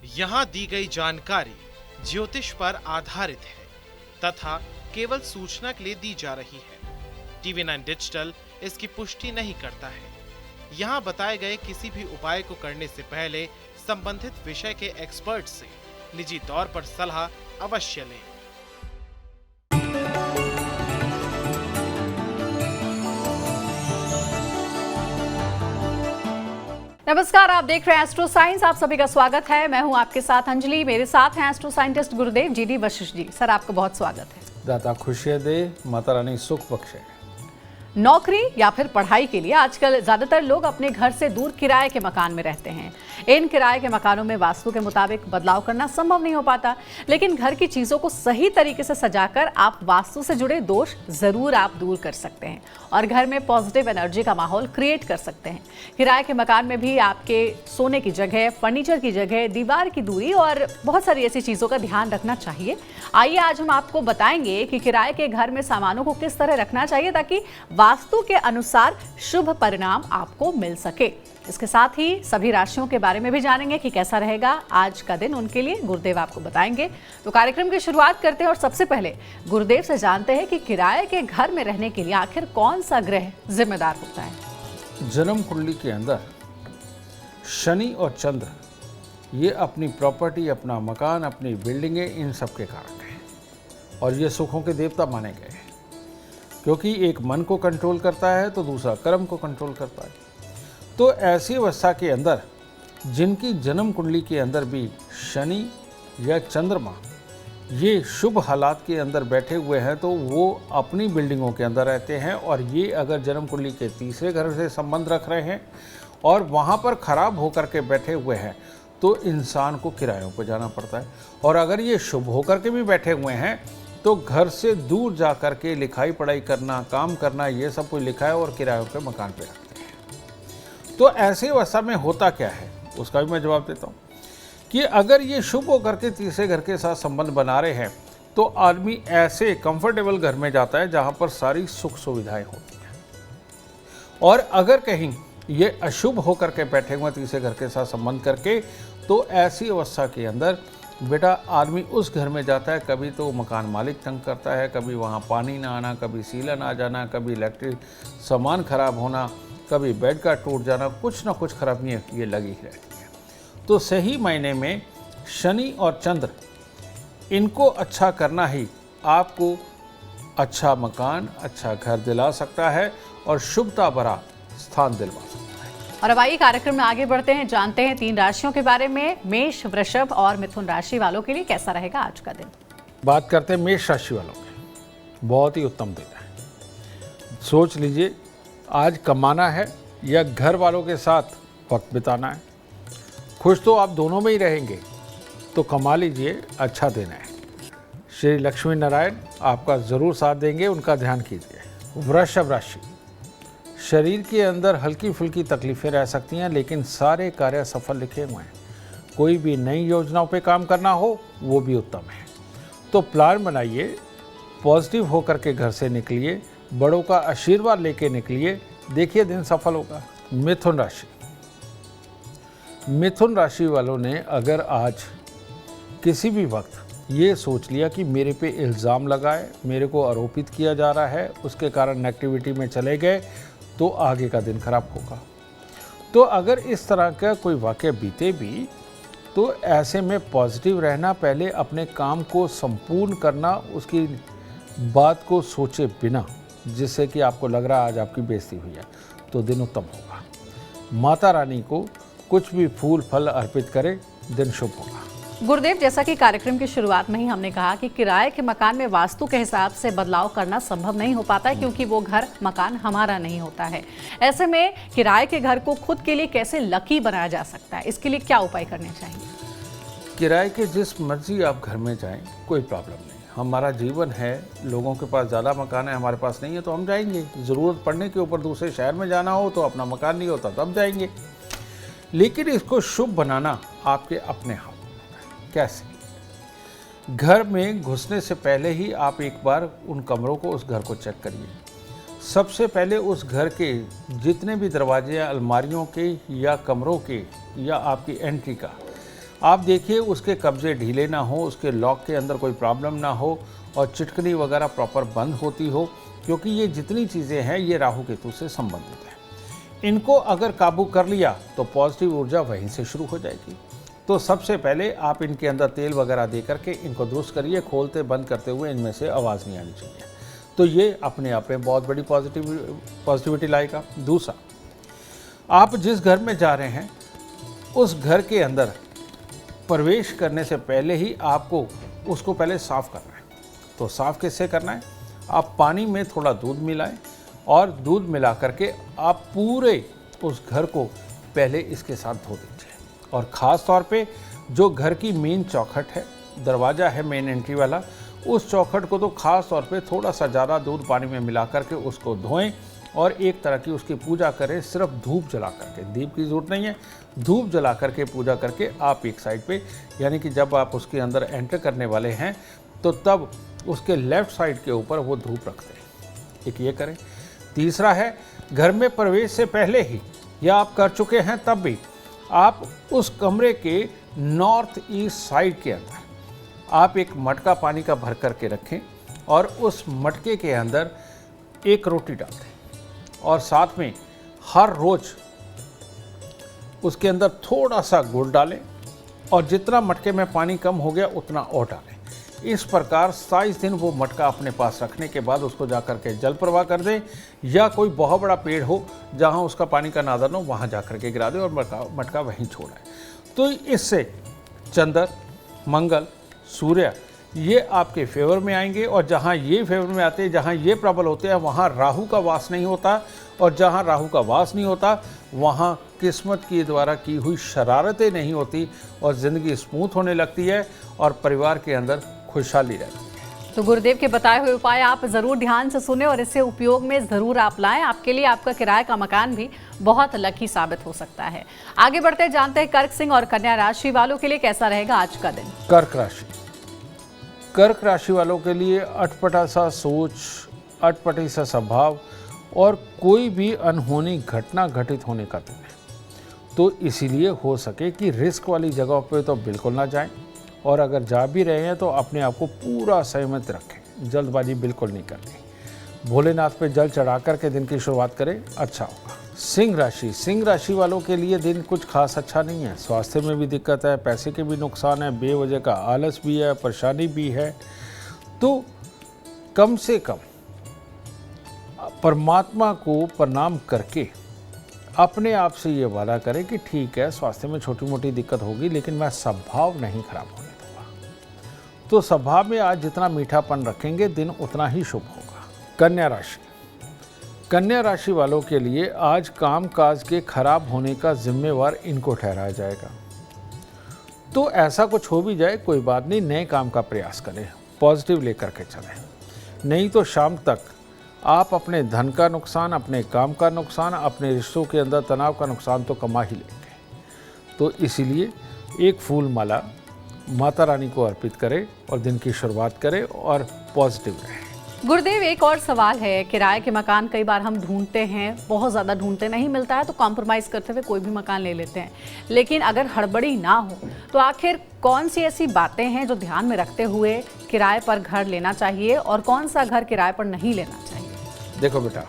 यहाँ दी गई जानकारी ज्योतिष पर आधारित है तथा केवल सूचना के लिए दी जा रही है। टीवी 9 डिजिटल इसकी पुष्टि नहीं करता है। यहाँ बताए गए किसी भी उपाय को करने से पहले संबंधित विषय के एक्सपर्ट से निजी तौर पर सलाह अवश्य लें। नमस्कार, आप देख रहे हैं एस्ट्रो साइंस। आप सभी का स्वागत है। मैं हूं आपके साथ अंजलि। मेरे साथ हैं एस्ट्रो साइंटिस्ट गुरुदेव G D Vashishtha ji. Sir, आपका बहुत स्वागत है। दाता खुशियाँ दे, माता रानी सुख बख्शे। नौकरी या फिर पढ़ाई के लिए आजकल ज्यादातर लोग अपने घर से दूर किराए के मकान में रहते हैं। इन किराए के मकानों में वास्तु के मुताबिक बदलाव करना संभव नहीं हो पाता, लेकिन घर की चीजों को सही तरीके से सजाकर आप वास्तु से जुड़े दोष जरूर आप दूर कर सकते हैं और घर में पॉजिटिव एनर्जी का माहौल क्रिएट कर सकते हैं। किराए के मकान में भी आपके सोने की जगह, फर्नीचर की जगह, दीवार की दूरी और बहुत सारी ऐसी चीजों का ध्यान रखना चाहिए। आइए आज हम आपको बताएंगे कि किराए के घर में सामानों को किस तरह रखना चाहिए ताकि वास्तु के अनुसार शुभ परिणाम आपको मिल सके। इसके साथ ही सभी राशियों के बारे में भी जानेंगे कि कैसा रहेगा आज का दिन उनके लिए। गुरुदेव आपको बताएंगे। तो कार्यक्रम की शुरुआत करते हैं और सबसे पहले गुरुदेव से जानते हैं कि किराए के घर में रहने के लिए आखिर कौन सा ग्रह जिम्मेदार होता है। जन्म कुंडली के अंदर शनि और चंद्र ये अपनी प्रॉपर्टी, अपना मकान, अपनी बिल्डिंगें, इन सब के कारक हैं और ये सुखों के देवता माने गए हैं, क्योंकि एक मन को कंट्रोल करता है तो दूसरा कर्म को कंट्रोल करता है। तो ऐसी अवस्था के अंदर जिनकी जन्म कुंडली के अंदर भी शनि या चंद्रमा ये शुभ हालात के अंदर बैठे हुए हैं तो वो अपनी बिल्डिंगों के अंदर रहते हैं। और ये अगर जन्म कुंडली के तीसरे घर से संबंध रख रहे हैं और वहाँ पर खराब होकर के बैठे हुए हैं तो इंसान को किरायों पर जाना पड़ता है। और अगर ये शुभ होकर के भी बैठे हुए हैं तो घर से दूर जा कर के लिखाई पढ़ाई करना, काम करना, ये सब कुछ लिखा है और किरायों पे मकान पे रखते हैं। तो ऐसी अवस्था में होता क्या है उसका भी मैं जवाब देता हूँ कि अगर ये शुभ होकर के तीसरे घर के साथ संबंध बना रहे हैं तो आदमी ऐसे कंफर्टेबल घर में जाता है जहाँ पर सारी सुख सुविधाएं होती हैं। और अगर कहीं ये अशुभ होकर के बैठे हुए तीसरे घर के साथ संबंध करके तो ऐसी अवस्था के अंदर बेटा आदमी उस घर में जाता है, कभी तो मकान मालिक तंग करता है, कभी वहाँ पानी ना आना, कभी सीलन आ जाना, कभी इलेक्ट्रिक सामान खराब होना, कभी बेड का टूट जाना, कुछ ना कुछ खराबियाँ ये लगी रहती हैं। तो सही मायने में शनि और चंद्र इनको अच्छा करना ही आपको अच्छा मकान, अच्छा घर दिला सकता है और शुभता भरा स्थान दिलवा सकता है। और अब आइए कार्यक्रम में आगे बढ़ते हैं, जानते हैं 3 राशियों के बारे में। मेष, वृषभ और मिथुन राशि वालों के लिए कैसा रहेगा आज का दिन। बात करते हैं मेष राशि वालों की। बहुत ही उत्तम दिन है। सोच लीजिए आज कमाना है या घर वालों के साथ वक्त बिताना है। खुश तो आप दोनों में ही रहेंगे तो कमा लीजिए, अच्छा दिन है। श्री लक्ष्मी नारायण आपका ज़रूर साथ देंगे, उनका ध्यान कीजिए। वृषभ राशि, शरीर के अंदर हल्की फुल्की तकलीफ़ें रह सकती हैं लेकिन सारे कार्य सफल लिखे हुए हैं। कोई भी नई योजनाओं पे काम करना हो वो भी उत्तम है। तो प्लान बनाइए, पॉजिटिव होकर के घर से निकलिए, बड़ों का आशीर्वाद लेके निकलिए, देखिए दिन सफल होगा। मिथुन राशि, मिथुन राशि वालों ने अगर आज किसी भी वक्त ये सोच लिया कि मेरे पे इल्ज़ाम लगा है, मेरे को आरोपित किया जा रहा है, उसके कारण नेगेटिविटी में चले गए तो आगे का दिन खराब होगा। तो अगर इस तरह का कोई वाक़या बीते भी तो ऐसे में पॉजिटिव रहना, पहले अपने काम को संपूर्ण करना, उसकी बात को सोचे बिना, जिससे कि आपको लग रहा है आज आपकी बेइज्जती हुई है, तो दिन उत्तम होगा। माता रानी को कुछ भी फूल फल अर्पित करें, दिन शुभ होगा। गुरुदेव, जैसा कि कार्यक्रम की शुरुआत में ही हमने कहा कि किराए के मकान में वास्तु के हिसाब से बदलाव करना संभव नहीं हो पाता है क्योंकि वो घर मकान हमारा नहीं होता है। ऐसे में किराए के घर को खुद के लिए कैसे लकी बनाया जा सकता है, इसके लिए क्या उपाय करने चाहिए? किराए के जिस मर्जी आप घर में जाएं, कोई प्रॉब्लम नहीं। हमारा जीवन है, लोगों के पास ज़्यादा मकान है, हमारे पास नहीं है तो हम जाएंगे। ज़रूरत पड़ने के ऊपर दूसरे शहर में जाना हो तो अपना मकान नहीं होता तब जाएंगे। लेकिन इसको शुभ बनाना आपके अपने हाथ। कैसे? घर में घुसने से पहले ही आप एक बार उन कमरों को, उस घर को चेक करिए। सबसे पहले उस घर के जितने भी दरवाजे या अलमारियों के या कमरों के या आपकी एंट्री का आप देखिए उसके कब्जे ढीले ना हो, उसके लॉक के अंदर कोई प्रॉब्लम ना हो और चिटकनी वगैरह प्रॉपर बंद होती हो, क्योंकि ये जितनी चीज़ें हैं ये राहु केतु से संबंधित हैं। इनको अगर काबू कर लिया तो पॉजिटिव ऊर्जा वहीं से शुरू हो जाएगी। तो सबसे पहले आप इनके अंदर तेल वगैरह दे करके इनको दुरुस्त करिए, खोलते बंद करते हुए इनमें से आवाज़ नहीं आनी चाहिए। तो ये अपने आप में बहुत बड़ी पॉजिटिविटी लाएगा। दूसरा, आप जिस घर में जा रहे हैं उस घर के अंदर प्रवेश करने से पहले ही आपको उसको पहले साफ़ करना है। तो साफ़ कैसे करना है? आप पानी में थोड़ा दूध मिलाएं और दूध मिला करके आप पूरे उस घर को पहले इसके साथ धो दीजिए। और ख़ास तौर पे जो घर की मेन चौखट है, दरवाज़ा है मेन एंट्री वाला, उस चौखट को तो ख़ास तौर पे थोड़ा सा ज़्यादा दूध पानी में मिला करके उसको धोएं और एक तरह की उसकी पूजा करें, सिर्फ धूप जला करके। दीप की ज़रूरत नहीं है, धूप जला करके पूजा करके आप एक साइड पे, यानी कि जब आप उसके अंदर एंटर करने वाले हैं तो तब उसके लेफ़्ट साइड के ऊपर वो धूप रख दें। एक ये करें। तीसरा है, घर में प्रवेश से पहले ही या आप कर चुके हैं तब भी आप उस कमरे के नॉर्थ ईस्ट साइड के अंदर आप एक मटका पानी का भर करके रखें और उस मटके के अंदर एक रोटी डाल दें और साथ में हर रोज़ उसके अंदर थोड़ा सा गुड़ डालें और जितना मटके में पानी कम हो गया उतना और डालें। इस प्रकार 27 दिन वो मटका अपने पास रखने के बाद उसको जा करके जल प्रवाह कर दें, या कोई बहुत बड़ा पेड़ हो जहाँ उसका पानी का नादन हो वहाँ जा करके गिरा दें और मटका वहीं छोड़ें। तो इससे चंद्र, मंगल, सूर्य ये आपके फेवर में आएंगे और जहाँ ये फेवर में आते हैं, जहाँ ये प्रबल होते हैं, वहाँ राहु का वास नहीं होता और जहाँ राहु का वास नहीं होता वहाँ किस्मत के द्वारा की हुई शरारतें नहीं होती और ज़िंदगी स्मूथ होने लगती है और परिवार के अंदर खुशहाली रहती है। तो गुरुदेव के बताए हुए उपाय आप ज़रूर ध्यान से सुने और इसे उपयोग में ज़रूर आप लाएं। आपके लिए आपका किराए का मकान भी बहुत लकी साबित हो सकता है। आगे बढ़ते जानते हैं कर्क सिंह और कन्या राशि वालों के लिए कैसा रहेगा आज का दिन। कर्क राशि, कर्क राशि वालों के लिए अटपटा सा सोच, अटपटी सा स्वभाव और कोई भी अनहोनी घटना घटित होने का दिन है। तो इसीलिए हो सके कि रिस्क वाली जगह पे तो बिल्कुल ना जाएं और अगर जा भी रहे हैं तो अपने आप को पूरा संयमित रखें, जल्दबाजी बिल्कुल नहीं करनी। भोलेनाथ पे जल चढ़ा कर के दिन की शुरुआत करें, अच्छा होगा। सिंह राशि, सिंह राशि वालों के लिए दिन कुछ खास अच्छा नहीं है। स्वास्थ्य में भी दिक्कत है, पैसे के भी नुकसान है, बेवजह का आलस भी है, परेशानी भी है। तो कम से कम परमात्मा को प्रणाम करके अपने आप से ये वादा करें कि ठीक है, स्वास्थ्य में छोटी मोटी दिक्कत होगी लेकिन मैं स्वभाव नहीं खराब होने दूंगा। तो स्वभाव में आज जितना मीठापन रखेंगे दिन उतना ही शुभ होगा। कन्या राशि, कन्या राशि वालों के लिए आज काम काज के खराब होने का जिम्मेवार इनको ठहराया जाएगा। तो ऐसा कुछ हो भी जाए कोई बात नहीं, नए काम का प्रयास करें, पॉजिटिव लेकर के चलें। नहीं तो शाम तक आप अपने धन का नुकसान, अपने काम का नुकसान, अपने रिश्तों के अंदर तनाव का नुकसान तो कमा ही लेंगे। तो इसीलिए एक फूल माला माता रानी को अर्पित करें और दिन की शुरुआत करें और पॉजिटिव रहें। गुरुदेव, एक और सवाल है। किराए के मकान कई बार हम ढूंढते हैं, बहुत ज़्यादा ढूंढते, नहीं मिलता है तो कॉम्प्रोमाइज़ करते हुए कोई भी मकान ले लेते हैं। लेकिन अगर हड़बड़ी ना हो तो आखिर कौन सी ऐसी बातें हैं जो ध्यान में रखते हुए किराए पर घर लेना चाहिए और कौन सा घर किराए पर नहीं लेना चाहिए? देखो बेटा,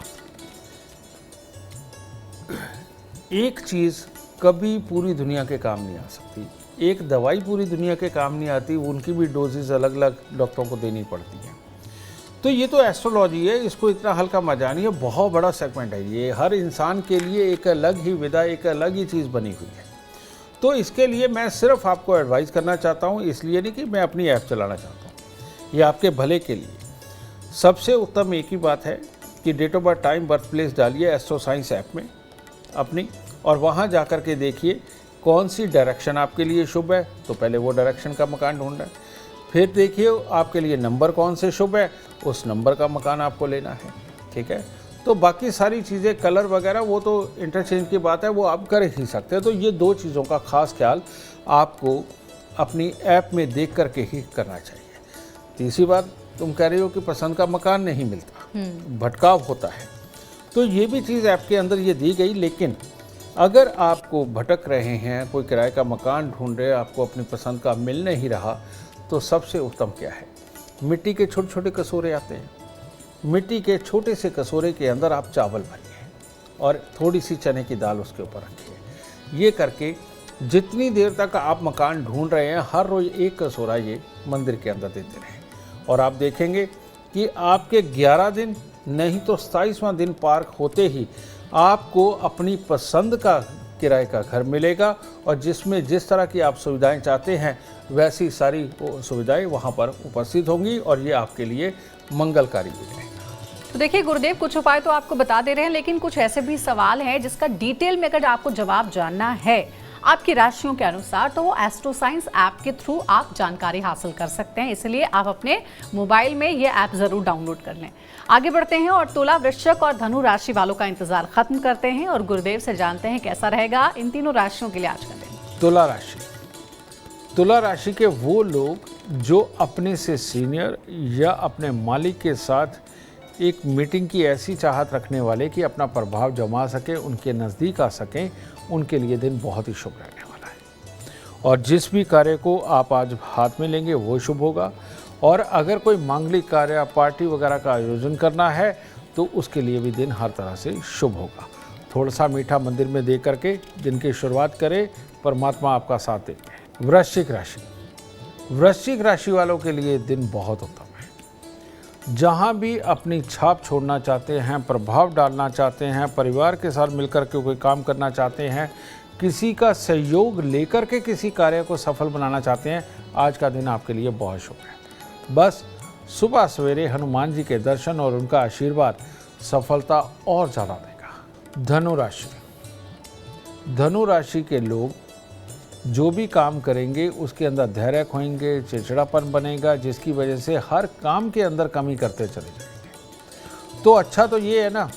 एक चीज़ कभी पूरी दुनिया के काम नहीं आ सकती। एक दवाई पूरी दुनिया के काम नहीं आती, उनकी भी डोजेज अलग अलग डॉक्टरों को देनी पड़ती हैं। तो ये तो एस्ट्रोलॉजी है, इसको इतना हल्का मजा नहीं है, बहुत बड़ा सेगमेंट है ये। हर इंसान के लिए एक अलग ही विधा, एक अलग ही चीज़ बनी हुई है। तो इसके लिए मैं सिर्फ आपको एडवाइस करना चाहता हूँ, इसलिए नहीं कि मैं अपनी ऐप चलाना चाहता हूँ, ये आपके भले के लिए। सबसे उत्तम एक ही बात है कि date of birth, time, birth place डालिए एस्ट्रो साइंस ऐप में अपनी, और वहाँ जा कर के देखिए कौन सी डायरेक्शन आपके लिए शुभ है, तो पहले वो डायरेक्शन का मकान ढूंढना है। फिर देखिए आपके लिए नंबर कौन से शुभ है, उस नंबर का मकान आपको लेना है। ठीक है, तो बाकी सारी चीज़ें, कलर वगैरह, वो तो इंटरचेंज की बात है, वो आप कर ही सकते हैं। तो ये दो चीज़ों का खास ख्याल आपको अपनी ऐप में देख करके ही करना चाहिए। तीसरी बात, तुम कह रही हो कि पसंद का मकान नहीं मिलता, भटकाव होता है, तो ये भी चीज़ ऐप के अंदर ये दी गई, लेकिन अगर आपको भटक रहे हैं, कोई किराए का मकान ढूंढ रहे, आपको अपनी पसंद का मिल नहीं रहा, तो सबसे उत्तम क्या है, मिट्टी के छोटे छोटे कसूरे आते हैं। मिट्टी के छोटे से कसूरे के अंदर आप चावल भरिए और थोड़ी सी चने की दाल उसके ऊपर रखिए। ये करके जितनी देर तक आप मकान ढूंढ रहे हैं, हर रोज़ एक कसूरा ये मंदिर के अंदर देते रहें और आप देखेंगे कि आपके 11 दिन नहीं तो 27वां दिन पार होते ही आपको अपनी पसंद का किराए का घर मिलेगा और जिसमें जिस तरह की आप सुविधाएं चाहते हैं वैसी सारी सुविधाएं वहां पर उपस्थित होंगी और ये आपके लिए मंगलकारी भी रहेगा। तो देखिए गुरुदेव, कुछ उपाय तो आपको बता दे रहे हैं, लेकिन कुछ ऐसे भी सवाल हैं जिसका डिटेल में अगर आपको जवाब जानना है आपकी राशियों के अनुसार, तो वो एस्ट्रो साइंस ऐप के थ्रू आप जानकारी हासिल कर सकते हैं। इसलिए आप अपने मोबाइल में ये ऐप जरूर डाउनलोड कर लें। आगे बढ़ते हैं और तुला, वृश्चिक और धनु राशि वालों का इंतजार खत्म करते हैं और गुरुदेव से जानते हैं कैसा रहेगा इन तीनों राशियों के लिए आज का दिन। तुला राशि। तुला राशि के वो लोग जो अपने से सीनियर या अपने मालिक के साथ एक मीटिंग की ऐसी चाहत रखने वाले कि अपना प्रभाव जमा सके, उनके नज़दीक आ सकें, उनके लिए दिन बहुत ही शुभ रहने वाला है। और जिस भी कार्य को आप आज हाथ में लेंगे वो शुभ होगा। और अगर कोई मांगलिक कार्य, पार्टी वगैरह का आयोजन करना है तो उसके लिए भी दिन हर तरह से शुभ होगा। थोड़ा सा मीठा मंदिर में दे करके दिन की शुरुआत करें, परमात्मा आपका साथ देंगे। वृश्चिक राशि। वृश्चिक राशि वालों के लिए दिन बहुत उत्तम है। जहाँ भी अपनी छाप छोड़ना चाहते हैं, प्रभाव डालना चाहते हैं, परिवार के साथ मिलकर के कोई काम करना चाहते हैं, किसी का सहयोग लेकर के किसी कार्य को सफल बनाना चाहते हैं, आज का दिन आपके लिए बहुत शुभ है। बस सुबह सवेरे हनुमान जी के दर्शन और उनका आशीर्वाद सफलता और ज़्यादा देगा। धनु राशि। धनु राशि के लोग जो भी काम करेंगे उसके अंदर धैर्य खोएंगे, चिड़चिड़ापन बनेगा, जिसकी वजह से हर काम के अंदर कमी करते चले जाएंगे। तो अच्छा तो ये है ना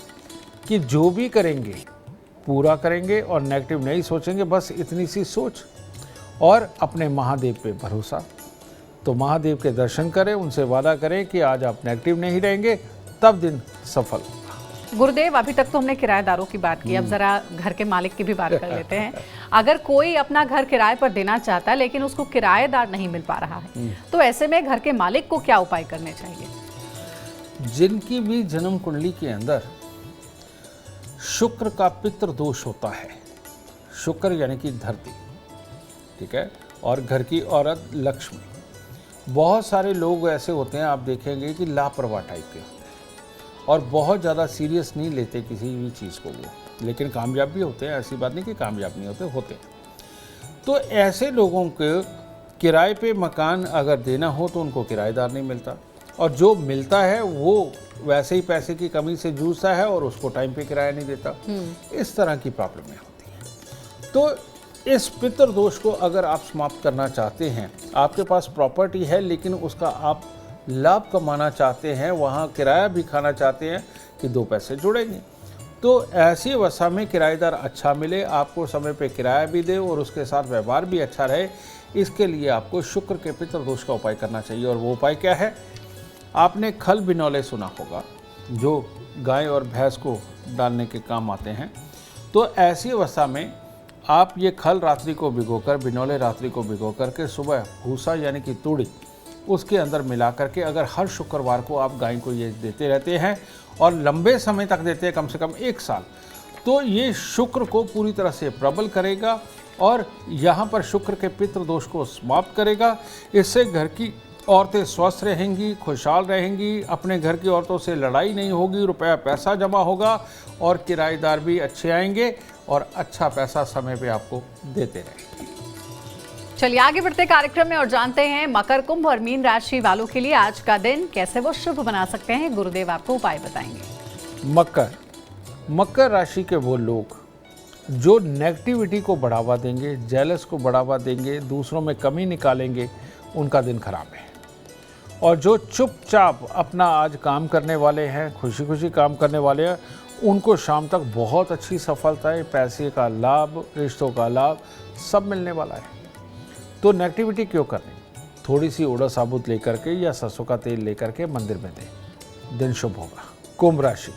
कि जो भी करेंगे पूरा करेंगे और नेगेटिव नहीं सोचेंगे, बस इतनी सी सोच और अपने महादेव पे भरोसा। तो महादेव के दर्शन करें, उनसे वादा करें कि आज आप नेगेटिव नहीं रहेंगे, तब दिन सफल होगा। गुरुदेव, अभी तक तो हमने किराएदारों की बात की, अब जरा घर के मालिक की भी बात कर लेते हैं। अगर कोई अपना घर किराए पर देना चाहता है लेकिन उसको किराएदार नहीं मिल पा रहा है, तो ऐसे में घर के मालिक को क्या उपाय करने चाहिए? जिनकी भी जन्म कुंडली के अंदर शुक्र का पितृ दोष होता है, शुक्र यानी कि धरती, ठीक है, और घर की औरत लक्ष्मी। बहुत सारे लोग ऐसे होते हैं, आप देखेंगे कि लापरवाह टाइप के होते हैं और बहुत ज़्यादा सीरियस नहीं लेते किसी भी चीज़ को वो, लेकिन कामयाब भी होते हैं। ऐसी बात नहीं कि कामयाब नहीं होते, होते हैं। तो ऐसे लोगों को किराए पे मकान अगर देना हो तो उनको किराएदार नहीं मिलता, और जो मिलता है वो वैसे ही पैसे की कमी से जूझता है और उसको टाइम पे किराया नहीं देता। इस तरह की प्रॉब्लमें होती हैं। तो इस पितृ दोष को अगर आप समाप्त करना चाहते हैं, आपके पास प्रॉपर्टी है लेकिन उसका आप लाभ कमाना चाहते हैं, वहाँ किराया भी खाना चाहते हैं कि 2 पैसे जुड़ेंगे, तो ऐसी अवस्था में किराएदार अच्छा मिले, आपको समय पे किराया भी दे और उसके साथ व्यवहार भी अच्छा रहे, इसके लिए आपको शुक्र के पितृ दोष का उपाय करना चाहिए। और वो उपाय क्या है? आपने खल बिनौले सुना होगा, जो गाय और भैंस को डालने के काम आते हैं। तो ऐसी अवस्था में आप ये खल रात्रि को भिगोकर, बिनौले रात्रि को भिगो करके सुबह भूसा यानी कि तूड़ी उसके अंदर मिला करके अगर हर शुक्रवार को आप गाय को ये देते रहते हैं और लंबे समय तक देते हैं, कम से कम 1 साल, तो ये शुक्र को पूरी तरह से प्रबल करेगा और यहाँ पर शुक्र के पितृ दोष को समाप्त करेगा। इससे घर की औरतें स्वस्थ रहेंगी, खुशहाल रहेंगी, अपने घर की औरतों से लड़ाई नहीं होगी, रुपया पैसा जमा होगा और किराएदार भी अच्छे आएंगे और अच्छा पैसा समय पे आपको देते रहेंगे। चलिए आगे बढ़ते कार्यक्रम में और जानते हैं मकर, कुंभ और मीन राशि वालों के लिए आज का दिन कैसे वो शुभ बना सकते हैं। गुरुदेव आपको उपाय बताएंगे। मकर राशि के वो लोग जो नेगेटिविटी को बढ़ावा देंगे, जेलस को बढ़ावा देंगे, दूसरों में कमी निकालेंगे, उनका दिन खराब है। और जो चुपचाप अपना आज काम करने वाले हैं, खुशी खुशी काम करने वाले हैं, उनको शाम तक बहुत अच्छी सफलताएं, पैसे का लाभ, रिश्तों का लाभ सब मिलने वाला है। तो नेगेटिविटी क्यों करनी? थोड़ी सी उड़द साबुत लेकर के या सरसों का तेल लेकर के मंदिर में दें, दिन शुभ होगा। कुंभ राशि।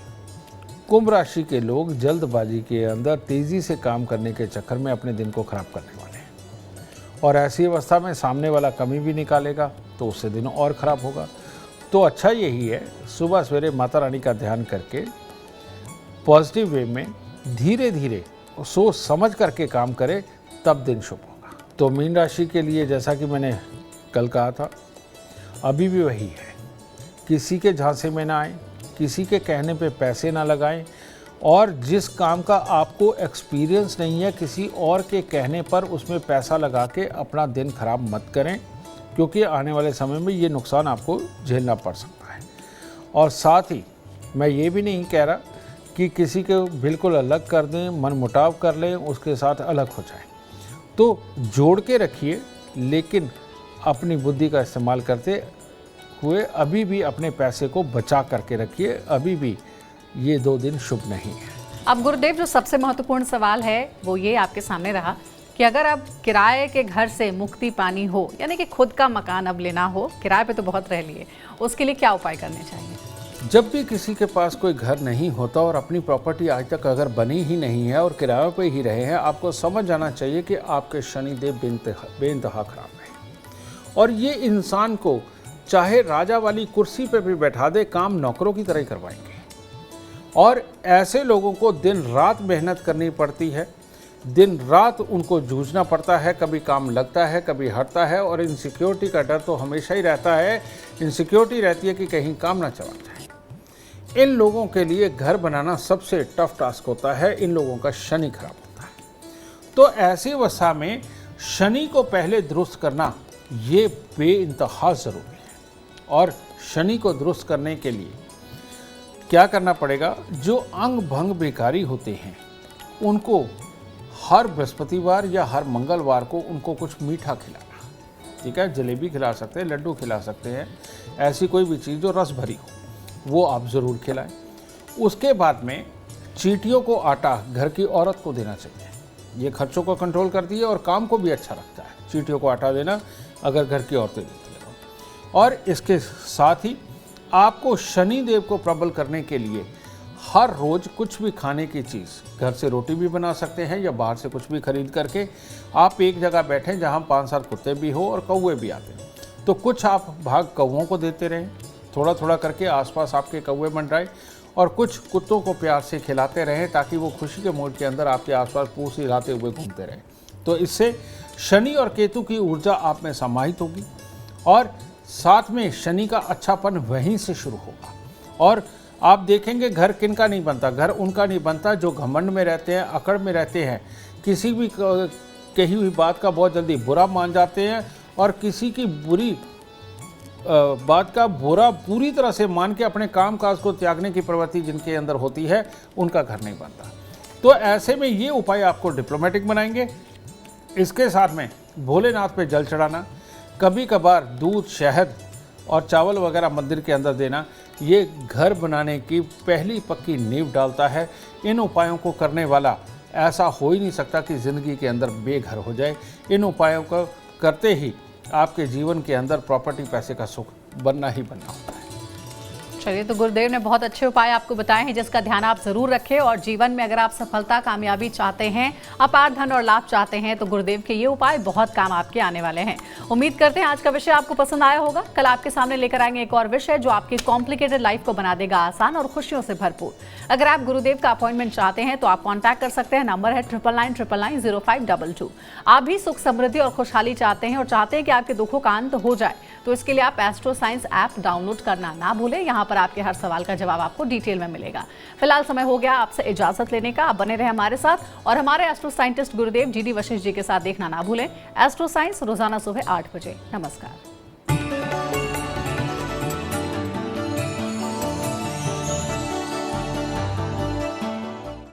कुंभ राशि के लोग जल्दबाजी के अंदर तेजी से काम करने के चक्कर में अपने दिन को खराब करने वाले हैं, और ऐसी अवस्था में सामने वाला कमी भी निकालेगा तो उससे दिन और खराब होगा। तो अच्छा यही है, सुबह सवेरे माता रानी का ध्यान करके पॉजिटिव वे में धीरे धीरे सोच समझ करके काम करें, तब दिन शुभ होगा। तो मीन राशि के लिए जैसा कि मैंने कल कहा था, अभी भी वही है, किसी के झांसे में ना आए, किसी के कहने पे पैसे ना लगाएं, और जिस काम का आपको एक्सपीरियंस नहीं है किसी और के कहने पर उसमें पैसा लगा के अपना दिन खराब मत करें, क्योंकि आने वाले समय में ये नुकसान आपको झेलना पड़ सकता है। और साथ ही मैं ये भी नहीं कह रहा कि किसी को बिल्कुल अलग कर दें, मनमुटाव कर लें, उसके साथ अलग हो जाए। तो जोड़ के रखिए, लेकिन अपनी बुद्धि का इस्तेमाल करते हुए अभी भी अपने पैसे को बचा करके रखिए, अभी भी ये 2 दिन शुभ नहीं है। अब गुरुदेव, जो सबसे महत्वपूर्ण सवाल है वो ये आपके सामने रहा कि अगर अब किराए के घर से मुक्ति पानी हो, यानी कि खुद का मकान अब लेना हो, किराए पे तो बहुत रह लिए, उसके लिए क्या उपाय करने चाहिए? जब भी किसी के पास कोई घर नहीं होता और अपनी प्रॉपर्टी आज तक अगर बनी ही नहीं है और किराए पे ही रहे हैं, आपको समझ जाना चाहिए कि आपके शनिदेव बेइंतहा खराब है, और ये इंसान को चाहे राजा वाली कुर्सी पे भी बैठा दे, काम नौकरों की तरह ही करवाएंगे। और ऐसे लोगों को दिन रात मेहनत करनी पड़ती है, दिन रात उनको जूझना पड़ता है, कभी काम लगता है कभी हटता है, और इनसिक्योरिटी का डर तो हमेशा ही रहता है। इनसिक्योरिटी रहती है कि कहीं काम ना चला जाए। इन लोगों के लिए घर बनाना सबसे टफ टास्क होता है, इन लोगों का शनि खराब होता है। तो ऐसी अवस्था में शनि को पहले दुरुस्त करना ये बेइंतहा ज़रूरी है। और शनि को दुरुस्त करने के लिए क्या करना पड़ेगा, जो अंग भंग भिखारी होते हैं उनको हर बृहस्पतिवार या हर मंगलवार को उनको कुछ मीठा खिलाना, ठीक है, जलेबी खिला सकते हैं, लड्डू खिला सकते हैं, ऐसी कोई भी चीज़ जो रस भरी हो वो आप ज़रूर खिलाएं। उसके बाद में चींटियों को आटा घर की औरत को देना चाहिए, ये खर्चों को कंट्रोल करती है और काम को भी अच्छा रखता है, चींटियों को आटा देना अगर घर की औरतें देती हैं। और इसके साथ ही आपको शनि देव को प्रबल करने के लिए हर रोज़ कुछ भी खाने की चीज़, घर से रोटी भी बना सकते हैं या बाहर से कुछ भी खरीद करके आप एक जगह बैठें जहां 5-7 कुत्ते भी हो और कौवे भी आते हैं, तो कुछ आप भाग कौवों को देते रहें, थोड़ा थोड़ा करके आसपास आपके कौवे मंडराएं, और कुछ कुत्तों को प्यार से खिलाते रहें ताकि वो खुशी के मूड के अंदर आपके आसपास पूछ हिलाते हुए घूमते रहें। तो इससे शनि और केतु की ऊर्जा आप में समाहित होगी, और साथ में शनि का अच्छापन वहीं से शुरू होगा। और आप देखेंगे घर किनका नहीं बनता, घर उनका नहीं बनता जो घमंड में रहते हैं, अकड़ में रहते हैं, किसी भी कही हुई बात का बहुत जल्दी बुरा मान जाते हैं, और किसी की बुरी बात का बुरा पूरी तरह से मान के अपने काम काज को त्यागने की प्रवृत्ति जिनके अंदर होती है, उनका घर नहीं बनता। तो ऐसे में ये उपाय आपको डिप्लोमेटिक बनाएंगे। इसके साथ में भोलेनाथ पे जल चढ़ाना, कभी कभार दूध, शहद और चावल वगैरह मंदिर के अंदर देना, ये घर बनाने की पहली पक्की नींव डालता है। इन उपायों को करने वाला ऐसा हो ही नहीं सकता कि ज़िंदगी के अंदर बेघर हो जाए। इन उपायों को करते ही आपके जीवन के अंदर प्रॉपर्टी, पैसे का सुख बनना ही बनना होता है। चलिए, तो गुरुदेव ने बहुत अच्छे उपाय आपको बताए हैं जिसका ध्यान आप जरूर रखें, और जीवन में अगर आप सफलता, कामयाबी चाहते हैं, अपार धन और लाभ चाहते हैं, तो गुरुदेव के ये उपाय बहुत काम आपके आने वाले हैं। उम्मीद करते हैं आज का विषय आपको पसंद आया होगा। कल आपके सामने लेकर आएंगे एक और विषय जो आपकी कॉम्प्लिकेटेड लाइफ को बना देगा आसान और खुशियों से भरपूर। अगर आप गुरुदेव का अपॉइंटमेंट चाहते हैं तो आप कॉन्टैक्ट कर सकते हैं, नंबर है 9999990522। आप भी सुख, समृद्धि और खुशहाली चाहते हैं और चाहते हैं कि आपके दुखों का अंत हो जाए, तो इसके लिए आप एस्ट्रो साइंस ऐप डाउनलोड करना ना भूलें। यहाँ पर आपके हर सवाल का जवाब आपको डिटेल में मिलेगा। फिलहाल समय हो गया आपसे इजाजत लेने का। आप बने रहे हमारे साथ, और हमारे एस्ट्रो साइंटिस्ट गुरुदेव GD वशिष्ठ जी के साथ देखना ना भूलें एस्ट्रो साइंस रोजाना सुबह 8 बजे। नमस्कार।